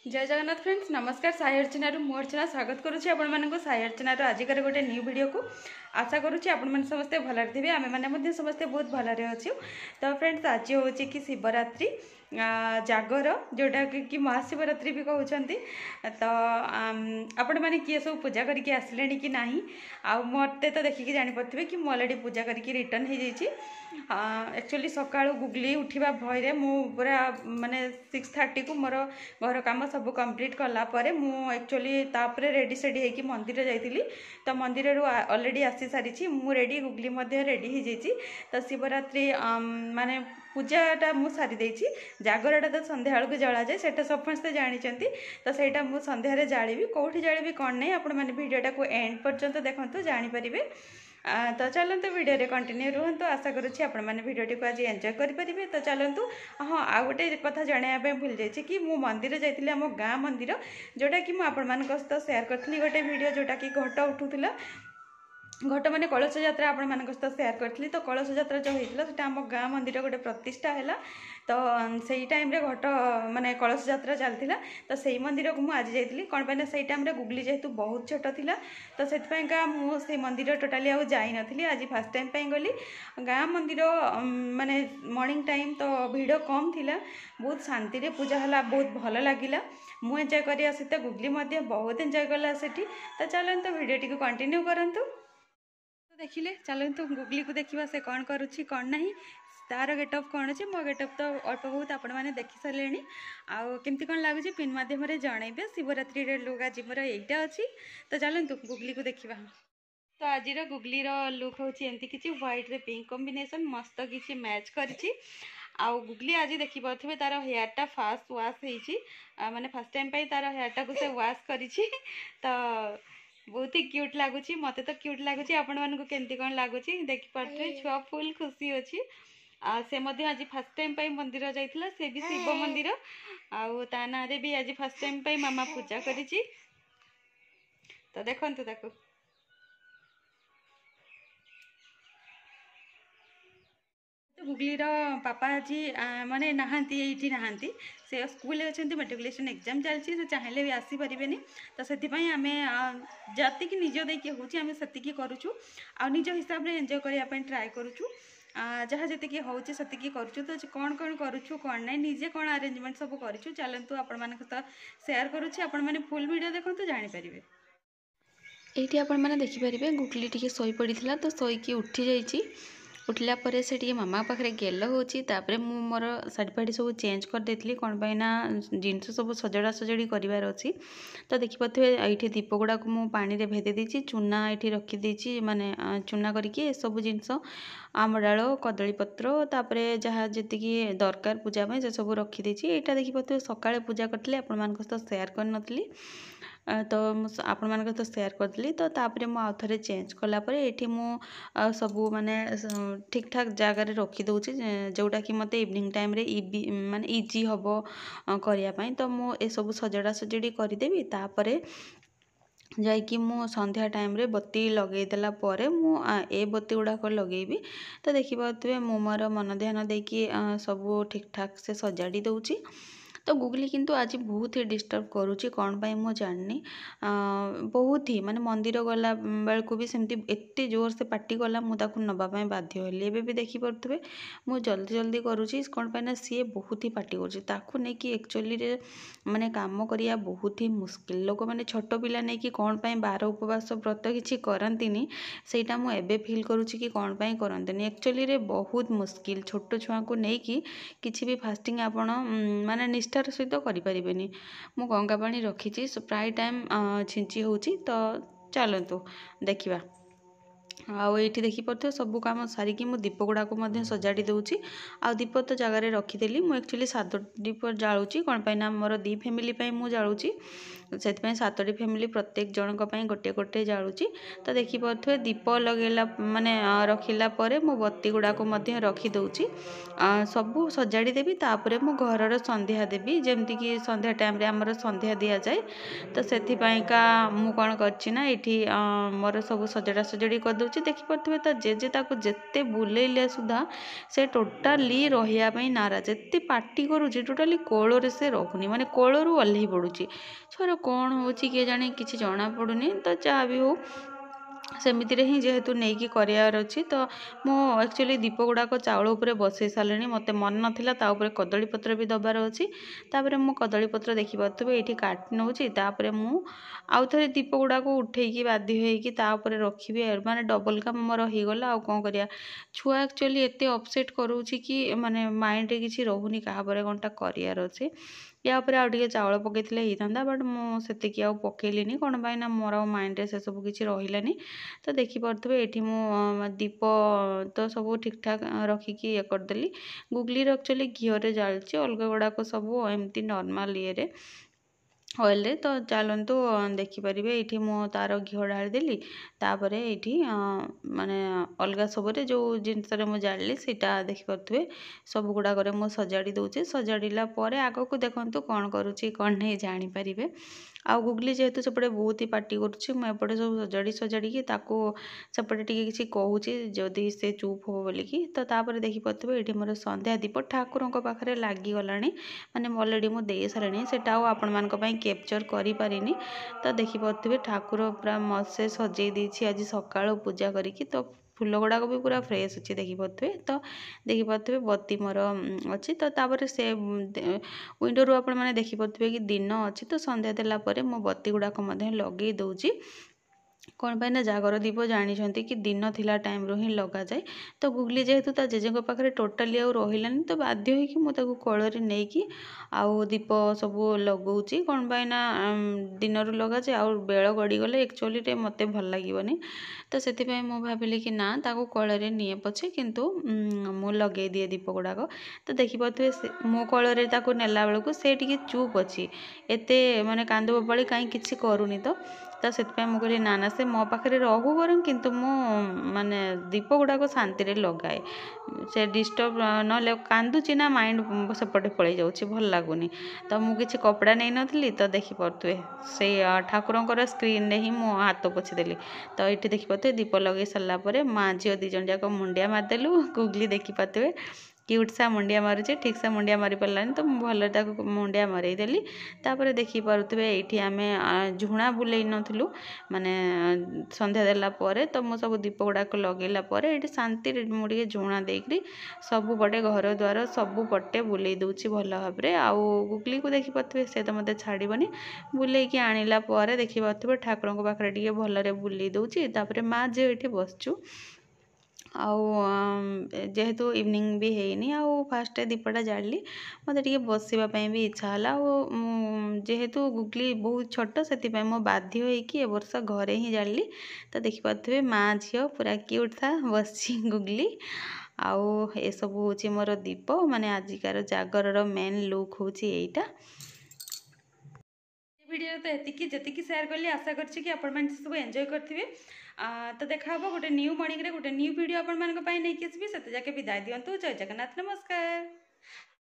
जय जगन्नाथ फ्रेंड्स नमस्कार साई अर्चना मो अर्चना स्वागत करुच्ची आपण साई अर्चना आजिकार गोटे न्यू वीडियो को आशा करुच्ची आपण मैंने समस्ते भल थे आम मैंने समस्ते बहुत भलि अच्छे। तो फ्रेंड्स आज हूँ कि शिवरात्रि जागर जोटा कि महाशिवरात्रि भी कहते। तो आपण मैंने किए सब पूजा करके आसिले कि ना आ मत तो देखिकी जापे कि मुझे अलरेडी पूजा करके रिटर्न हो जाइए। एक्चुअली सका गुगली उठा भय पूरा माने 6:30 को मोर घर कम सब कंप्लीट कलापर मुझे तापर रेडी सेडी होगी मंदिर जाइली। तो मंदिर अलरेडी आसी सारी मु रेडी गुगली रेडी हो जाइए। तो शिवरात्रि माने पूजाटा मु सारी देछि जागरटा तो संध्या बेलू जला जाए सेटा समस्ते जानते। तो सहीटा मु संध्यारे जाळी कौटी जाळी कौन नहीं आपण मैंने वीडियोटा को एंड पर्यंत देखते जानीपारे। तो चलते वीडियो कंटिन्यू रुहतु आशा करुच्ची आपण मैंने वीडियोटी को आज एंजॉय करेंगे। तो चलतु हाँ आ गोटे कथा जानापी भूल जाइए कि मु मंदिर जाइली आम गाँ मंदिर जोटा कि मुझे सहित सेयार करी गोटे वीडियो जोटा कि घट उठूला घट माने कलश यात्रा आपण मान सहित सेयार करी। तो कलश यात्रा जो होता आम गाँ मंदिर गोटे प्रतिष्ठा है। तो सही टाइम रे घट माने कलश यात्रा चलता। तो सही मंदिर को मुझे जाइली कौन पाई से टाइम रे गुगली जेहेतु बहुत छोट थिला। तो से मुझे मंदिर टोटाली आउ जाई नथली आज फास्ट टाइम पे गली गाँ मंदिर माने मॉर्निंग टाइम। तो भीड़ कम थिला बहुत शांति रे पूजा हला बहुत भल लगिला मु एंजॉय करिया सहित गुगली बहुत एंजॉय कला सेठी। तो चलते वीडियोटी को कंटिन्यू करंतु। देखिले चलतु गुगली को देखा से कौन करुच्ची कौन नहीं तार गेटअप कौन अच्छे मो गेटअप तो अल्प बहुत आपण मैंने देखी सारे आमती कौन लगुच पिन मध्यम जनइबे शिवरात्रि लुक आज मोर यहीटा अच्छी। तो चलतु गुगली को देखा। तो आज गुगली लुक हूँ एमती किसी व्हाइट रे पिंक कॉम्बिनेशन मस्त किसी मैच करी। आउ गुगली आज देखिपे तार हेयरटा फास्ट वाश हो माने फर्स्ट टाइम पे तार हेयरटा को से वाश करी। तो बहुत ही क्यूट लगुच मत तो क्यूट लगुच आपण मानक केमती कौन लगुच देखिपे छुआ फुल खुशी अच्छी। से आज फर्स्ट टाइम पे मंदिर जाइथिला से भी शिव मंदिर आउ ता ना रे भी आज फर्स्ट टाइम पे मामा पूजा करिछि। तो देखंतु ताको गुगलीर पापा आज माने नहांती एठी नहांती से स्कूल अच्छे मेट्रिकुलेशन एग्जाम चलती से चाहिए भी आसीपारे। तो से आम जति निज देकी हूँ आम से करुचु आ निज हिसाब से एंजॉय करने ट्राए करुचु जहाँ जी हूँ से करुचु। तो कौन कौन करुचु कौन ना निजे कौन अरेंजमेंट सब करुचु चलतु आपण मान सहित सेयार करुच्ची आपण मैंने फुल वीडियो देखते जानीपारे। ये आपण मैंने देखिपारे गुगली टी शोई पड़ा तो शोईकी उठी जाइए उठला पर से टी मामा पाखे गेल होपर मु मोर शाढ़ी फाड़ी सब चेंज करदे कौन पाइना जिनस सब सजड़ा सजड़ी करार अच्छी। तो देखिपे ये दीप गुड़ाक मु पानी भेदे देती चूना ये रखीदे माने चूना करके सब जिनस आम डाल कदली पत्र तापर जहाँ जी दरकार पूजा से सब रखीदे। यहाँ देखिपे सकाଳେ पूजा करी आपण मान सहित सेयार कर तो आपण मान तो सेयार करदेली। तो तापर मु आउ थे चेंज कलापर ये मु सबू माने ठीक ठाक जगार रखीदे जोटा कि मत इवनिंग टाइम रे माने इजी हम करने। तो मु ए सब सजड़ा सजड़ी करदेवी तापर जाकि मु संध्या टाइम रे बत्ती लगेदेला मु ए बत्ती गुड़ाक लगेबी। तो देखिए मु मोर मन ध्यान देकी सब ठीक ठाक से सजाड़ी दौची। तो गुगली किंतु आज बहुत ही डिस्टर्ब करुच्ची कौन पाई मु जानी बहुत ही माने मंदिर गला बेलू भी सेमती एते जोर से पार्टी गला मुझे नवापाई बाध्य हली। एबे भी देखी पड़े मु जल्दी जल्दी करुच्ची कौन पाई सी बहुत ही पार्टी करुच्ची नहीं कि एक्चुअली रे माने काम करिया बहुत ही मुस्किल। लोक मैंने छोट पिला नहीं कि कौन पाई बार उपवास व्रत किसी करती सेटा मु एबे फील करुच्ची कि कौन पाई करंतनी एक्चुअली रे बहुत मुस्किल छोट छुआ को नहीं कि भी फास्टिंग आपण माने निष्ठार सहित करें। मु गंगा पानी रखी प्राय टाइम छिंची होची। तो चलतु देखा आईटी देखिपे सब कम सारिकी मु दीप गुड़ाक सजाड़ी दूची आ दीप तो जगार रखीदेली। मु एक्चुअली 7 दीप जालुची कौन पाई मोर 2 फैमिली मु जालुची से सातोटी फैमिली प्रत्येक जनक गोटे गोटे जालुची। तो देखिपे दीप लगेला माने रखिला परे मो बत्ती गुड़ाक रखीदे सबू सजाड़ी देवी। तापर मो घरर संध्या देवी जमती कि संध्या टाइम रे आमर संध्या दि जाए। तो से मु कौन करना ये मोर सब सजड़ा सजड़ी करदे देखिपे। तो जेजे ताको जेते बुलेले सुधा से टोटाली रही नाराज एते पार्टी करुँची टोटाली कोଳରେ से रखुनी माने कोलरू ओह्लई पड़ुची। छोर कौन हो किए जाने किसी जना पड़ुनी। तो जहाँ भी हो सेमिति ही जेहेतु नहीं करार अच्छी। तो मो एक्चुअली दीप गुड़ाक चाउल उपर बसई सारे मत मन नाला ताऊपर कदलीपत्र भी दबार अच्छी। तापर मो कदलीपत्र देखिपे ये काट नौची। तापर मु आउ थे दीप गुड़ाक उठेकी बाध्य होगी तापर रखी माने डबल काम मोर होगला। आउ कौन करिया छुआ एक्चुअली एत अपसेट करूची कि माने माइंड रे किसी रोनी क्या कौनटा करार अच्छे। या उपर आउ टे चाउल पकईले होता बट मुझे आउ पकईलिनी कौन पाई ना मोर माइंड रे से सब किसी रहिलानी। तो देखिपे ये मु दीप तो सब ठीक ठाक रखिकी ये करदेली। गुगली एक्चुअली घीरे जालची अलग गुड़ाक सब एमती नॉर्मल ये ऑयल रे। तो चलतु देखिपारे ये मु तार घी ढालीदेली। तापर ये माने अलग सबरे जो जिनस मुझे जाली सीटा देखिपे सब गुड़ाक मु सजाड़ी दूचे। सजाड़ा आग को देखु कौन करुच्ची कौन नहीं जानीपारे। आउ गुगली जेहेतु सेपटे बहुत ही पार्टी करुच्ची मुझे सब सजाड़ी सजाड़ी सेपटे टी किसी कहूँ जदि से चुप हो बोलिकी। तो तापर देखिपे ये मोर संध्या दीप ठाकुर पाखे लगिगला माने अलरेडी मुझे सारे से आपण मान कैप्चर करें। तो देखिपे ठाकुर पूरा मसे सजे देछि आज सकाळु पूजा करी। तो फूल गुड़ाक भी पूरा फ्रेश अच्छी देखिपे। तो देखिपे बत्ती मोर अच्छी। तो तापर से विंडो आपण मैंने देखिपे कि दिन अच्छी। तो संध्या देला परे मो बत्ती गुड़ाक लगे दूची कौन पाई ना जागर दीप जानी कि दिन थिला टाइम रो ही लगा जाए। तो गुगली जेहेतु ता जेजे पाखे टोटाली आउ रहिलानी तो बाध्य होइकी मु ताकू कोଳରେ नेकी आउ दीप सब लगौची कौन पाई ना दिन रू लगा जाए आउ बेल गड़ी गले एक्चुअली टे मते भल लागिबनी। तो सेतिपई मु भाबिली कि ना ताकू कोଳରେ निए पछे किंतु मु लगे दिए दीप गुड़ाक। तो देखिपे मो कोଳରେ ताकू नेला बेलू से टिके चुप अच्छी एते माने कांद बपाड़ी कहीं किसी करूनी। तो से कहली ना ना से मो पाखे रहू बर किंतु मु माने दीप गुड़ाक शांति रे लगाए से डिस्टर्ब ना कांदुची ना माइंड सेपटे पड़े जाऊँगी भल लगुनि। तो मुझे किसी कपड़ा नहीं नथली। तो देखिपे से ठाकुर स्क्रीन रे ही मो हाथ पोछीदेली। तो ये देखिपे दीप लगे सारापर माँ झील दिजन जाक मुंडिया मारिदेलु। गुगली देखिपे क्यूट सा मुंडिया मारुचे ठीक से मुंडिया मारी पारानी। तो भल मुंडिया मरईदेली। तापर देखिपे ये आम झुणा बुले नथिलु माने संध्या देला परे। तो मु सब दीप गुड़ाक लगेला परे ये शांति मुझे झुणा देकरी सबुपटे घर द्वार सबुपटे बुले दूची भल भाव। आउ गुगली को देखिपे से तो मत छाड़बनी बुलेकी आणिला परे देखिपे ठाकुर पाखे टे भलरे बुले दूची। तापर माँ झील ये बसचु आउ जेहेतु इवनिंग भी हैनी आउ फास्ट दीपटा जाली मत टे बसवाई भी इच्छा है। जेहेतु गुगली बहुत छोट से मो बाध्य होइकी ए वर्ष घरे ही जाली। तो देखिपे माँ झील पूरा क्यूट था बस गुगली आउ ए सब हूँ मोर दीप माने आजिकार जागर मेन लुक हूँ यहीटा। वीडियो तो एतिकी जतिकी शेयर कली आशा करछि कि आपण माने सब एंजॉय करथिबे। तो देखा हबो गोटे न्यू मॉर्निंग रे गोटे न्यू वीडियो आपण मान को पाई नै किसबी सते जाके विदाय दियंतु। जय जगन्नाथ नमस्कार।